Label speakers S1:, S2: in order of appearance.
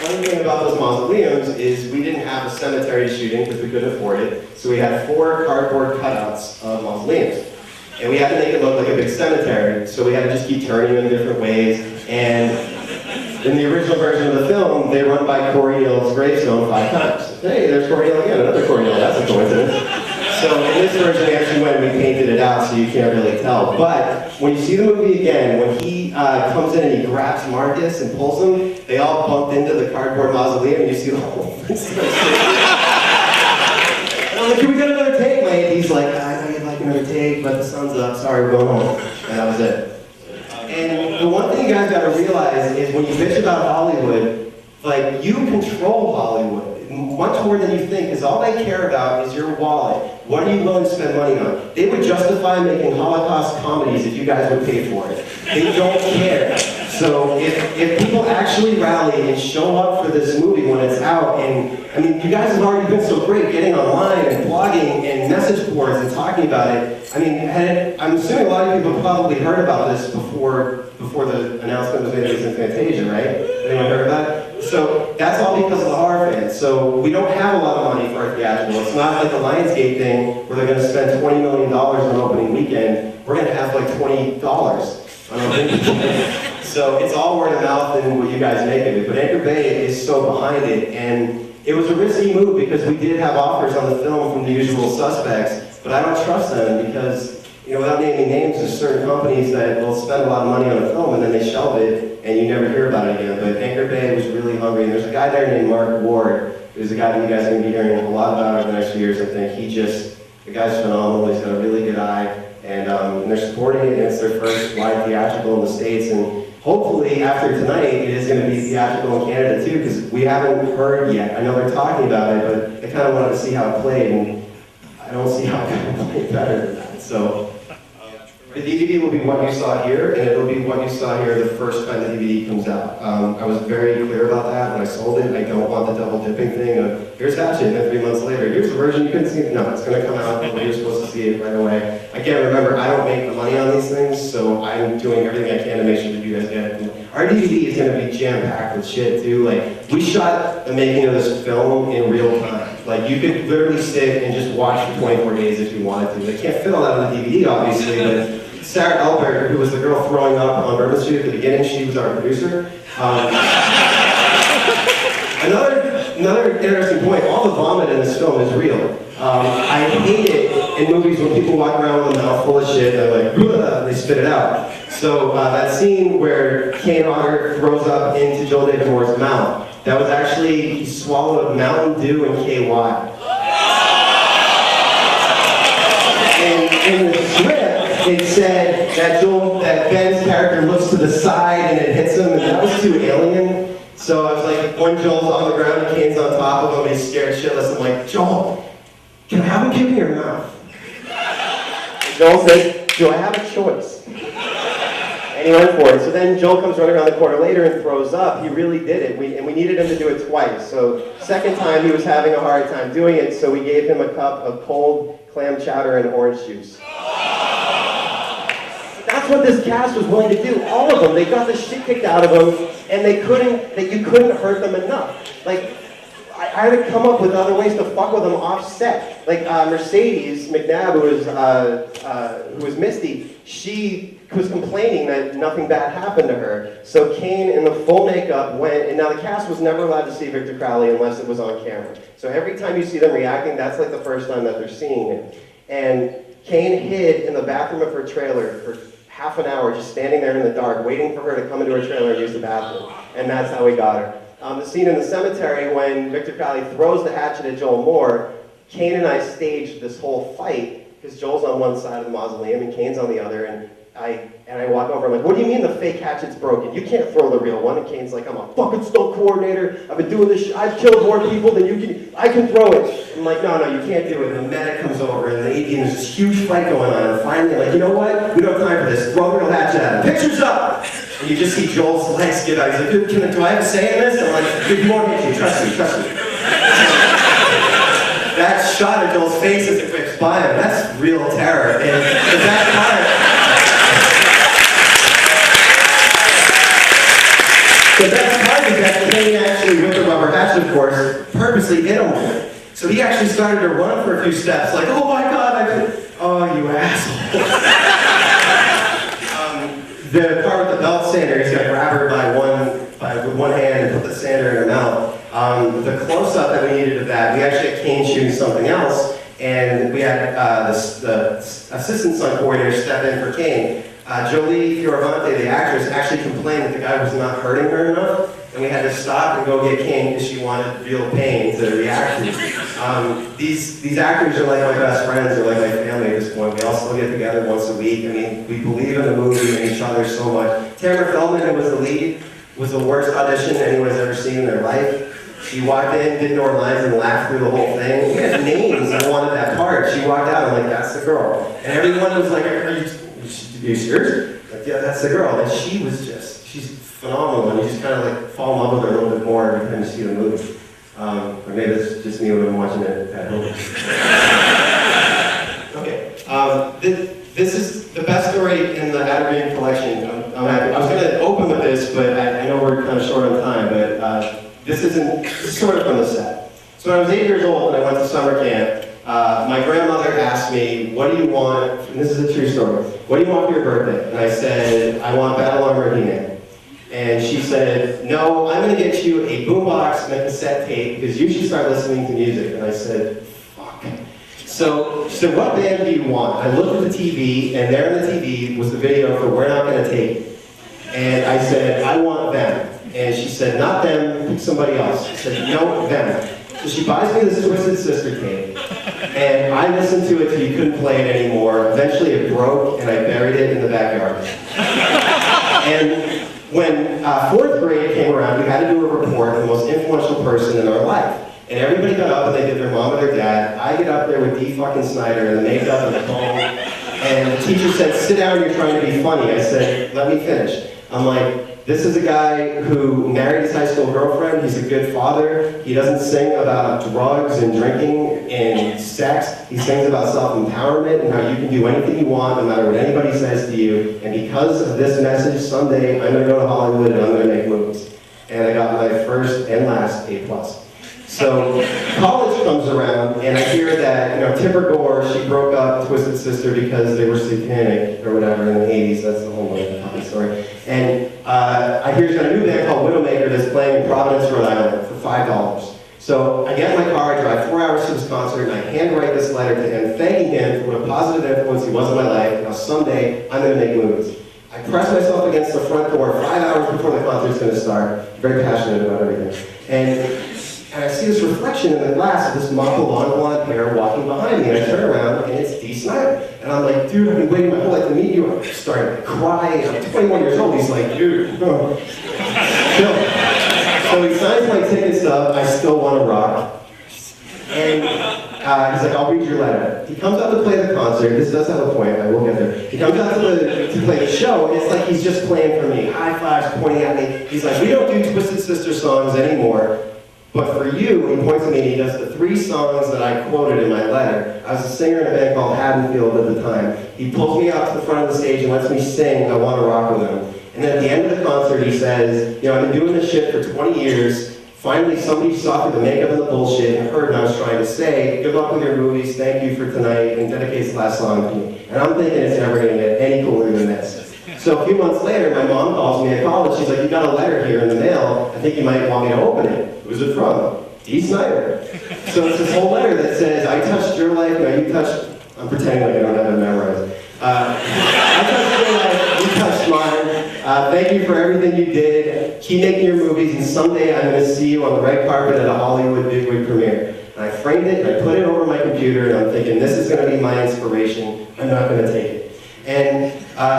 S1: funny thing about those mausoleums is we didn't have a cemetery shooting because we couldn't afford it. So we had 4 cardboard cutouts of mausoleums. And we had to make it look like a big cemetery. So we had to just keep turning them in different ways. And in the original version of the film, they run by Corey Neal's gravestone 5 times. Hey, there's Corey Neal again, another Corey Neal, that's a coincidence. So in this version, we actually went and we painted it out so you can't really tell. But when you see the movie again, when he comes in and he grabs Marcus and pulls him, they all bumped into the cardboard mausoleum and you see the whole thing. And I'm like, can we get another take? My AD's like, I know you'd like another take, but the sun's up, sorry, we're going home. And that was it. And the one thing you guys gotta realize is when you bitch about Hollywood, like, you control Hollywood much more than you think, because all they care about is your wallet. What are you willing to spend money on? They would justify making Holocaust comedies if you guys would pay for it. They don't care. So if people actually rally and show up for this movie when it's out, and I mean, you guys have already been so great getting online and blogging and message boards and talking about it. I mean, I'm assuming a lot of people probably heard about this before the announcement was made that it was in Fantasia, right? Anyone heard about it? So that's all because of the horror fans. So we don't have a lot of money for our theatrical. It's not like the Lionsgate thing where they're going to spend $20 million on opening weekend. We're going to have like $20 on opening weekend. So it's all word of mouth and what you guys make of it. But Anchor Bay is so behind it, and it was a risky move because we did have offers on the film from the usual suspects, but I don't trust them because, you know, without naming names, there's certain companies that will spend a lot of money on a film and then they shelve it and you never hear about it again. But Anchor Bay was really hungry, and there's a guy there named Mark Ward, who's a guy that you guys are going to be hearing a lot about over the next few years, I think. The guy's phenomenal, he's got a really good eye, and they're supporting it, and it's their first live theatrical in the States, and hopefully after tonight it is going to be theatrical in Canada too, because we haven't heard yet. I know they're talking about it, but I kind of wanted to see how it played, and I don't see how it can play better than that. So the DVD will be what you saw here, and it'll be what you saw here the first time the DVD comes out. I was very clear about that when I sold it. I don't want the double dipping thing of, here's Hatchet, and then 3 months later, here's the version you couldn't see. No, it's going to come out when you're supposed to see it right away. Again, remember, I don't make the money on these things, so I'm doing everything I can to make sure that you guys get it. Our DVD is going to be jam-packed with shit, too. Like, we shot the making of this film in real time. Like, you could literally sit and just watch for 24 days if you wanted to. They can't fit all that on the DVD, obviously, but Sarah Elbert, who was the girl throwing up on Bourbon Street at the beginning, she was our producer. Another interesting point, all the vomit in this film is real. I hate it in movies when people walk around with a mouth full of shit and they're like, and they spit it out. So that scene where Kane Hodder throws up into Joel David Moore's mouth, that was actually, he swallowed Mountain Dew and KY. In the script, it said that Ben's character looks to the side and it hits him, and that was too alien. So I was like, when Joel's on the ground and Kane's on top of him, he's scared shitless. I'm like, Joel, can I have him give me your mouth? And Joel says, do I have a choice? And he went for it. So then Joel comes running around the corner later and throws up. He really did it, and we needed him to do it twice. So second time he was having a hard time doing it, so we gave him a cup of cold clam chowder and orange juice. That's what this cast was willing to do. All of them. They got the shit kicked out of them, and you couldn't hurt them enough. Like, I had to come up with other ways to fuck with them offset. Like Mercedes McNabb, who was Misty, she was complaining that nothing bad happened to her. So Kane, in the full makeup, went, and now the cast was never allowed to see Victor Crowley unless it was on camera. So every time you see them reacting, that's like the first time that they're seeing it. And Kane hid in the bathroom of her trailer for half an hour, just standing there in the dark, waiting for her to come into her trailer and use the bathroom. And that's how we got her. The scene in the cemetery when Victor Crowley throws the hatchet at Joel Moore, Kane and I staged this whole fight, because Joel's on one side of the mausoleum and Kane's on the other, and I walk over, I'm like, what do you mean the fake hatchet's broken? You can't throw the real one. And Kane's like, I'm a fucking stunt coordinator. I've been doing this I've killed more people than you can, I can throw it. I'm like, no, you can't do it. And the medic comes over and there's this huge fight going on. And finally, like, you know what? We don't have time for this. Throw the real hatchet at him. Picture's up! And you just see Joel's legs give out. He's like, dude, do I have a say in this? I'm like, dude, you won't hit you. Trust me. That shot of Joel's face as it whips by him, that's real terror. And the best part, the best part is that Kane actually, with the Hatchet, of course, purposely hit him with it. So he actually started to run for a few steps, like, oh my God, oh, you asshole. The part with the belt sander, he's got to grab her with one hand and put the sander in her mouth. The close-up that we needed of that, we actually had Kane shooting something else, and we had the assistant stunt coordinator step in for Kane. Jolie Fioravante, the actress, actually complained that the guy was not hurting her enough, and we had to stop and go get Kane because she wanted real pain to react to. These actors are like my best friends, they're like my family at this point. We all still get together once a week. I mean, we believe in the movie and each other so much. Tamara Feldman, who was the lead, was the worst audition anyone's ever seen in their life. She walked in, didn't know her lines, and laughed through the whole thing. We had names that wanted that part. She walked out, I'm like, that's the girl. And everyone was like, are you serious? Like, yeah, that's the girl. And she was just, she's phenomenal, and you just kind of like fall in love with her a little bit more every time you see the movie. Or maybe it's just me when I'm watching it at home. Okay, this is the best story in the Adrian collection. I'm happy. I was going to open with this, but I know we're kind of short on time, but this is sort of from the set. So when I was 8 years old and I went to summer camp, my grandmother asked me, what do you want, and this is a true story, what do you want for your birthday? And I said, I want Battle Armor He-Man. And she said, no, I'm going to get you a boombox and a cassette tape because you should start listening to music. And I said, fuck. So she said, what band do you want? I looked at the TV, and there on the TV was the video for We're Not Gonna Take It. And I said, I want them. And she said, not them, pick somebody else. I said, no, them. So she buys me this Twisted Sister tape, and I listened to it till you couldn't play it anymore. Eventually it broke, and I buried it in the backyard. And when 4th grade came around, we had to do a report on the most influential person in our life. And everybody got up and they did their mom or their dad. I get up there with D. fucking Snyder and the makeup and the comb. And the teacher said, sit down, you're trying to be funny. I said, let me finish. I'm like, this is a guy who married his high school girlfriend. He's a good father. He doesn't sing about drugs and drinking and sex. He sings about self-empowerment and how you can do anything you want no matter what anybody says to you. And because of this message, someday I'm going to go to Hollywood and I'm going to make movies. And I got my first and last A+. So college comes around and I hear that, Tipper Gore, she broke up Twisted Sister because they were satanic or whatever in the 80s. That's the whole fucking story. And I hear she's got a new band called Widowmaker that's playing in Providence, Rhode Island for $5. So I get in my car, I drive 4 hours to this concert, and I handwrite this letter to him, thanking him for what a positive influence he was in my life, and how someday I'm going to make movies. I press myself against the front door 5 hours before the concert's going to start. I'm very passionate about everything. And I see this reflection in the glass of this mop of long blonde hair walking behind me, and I turn around, and it's D. Snyder. And I'm like, dude, I've been waiting my whole life to meet you. I'm starting to cry. I'm 21 years old. He's like, dude, oh. So he signs my ticket stub. I still want to rock. And he's like, I'll read your letter. He comes out to play the concert. This does have a point. I will get there. He comes out to play the show, and it's like he's just playing for me. High fives, pointing at me. He's like, we don't do Twisted Sister songs anymore. But for you, he points at me and he does the 3 songs that I quoted in my letter. I was a singer in a band called Haddonfield at the time. He pulls me out to the front of the stage and lets me sing I Want to Rock With Him. And then at the end of the concert he says, I've been doing this shit for 20 years. Finally somebody saw through the makeup and the bullshit and heard what I was trying to say. Good luck with your movies, thank you for tonight, and dedicates the last song to me. And I'm thinking it's never going to get any cooler than this. So a few months later, my mom calls me at college. She's like, you got a letter here in the mail. I think you might want me to open it. Who's it from? D. Snyder. So it's this whole letter that says, I touched your life, now you touched... I'm pretending like I don't have it memorized. I touched your life, you touched mine. Thank you for everything you did. Keep making your movies, and someday I'm going to see you on the red carpet at a Hollywood bigwig premiere. And I framed it, and I put it over my computer, and I'm thinking, this is going to be my inspiration. I'm not going to take it. And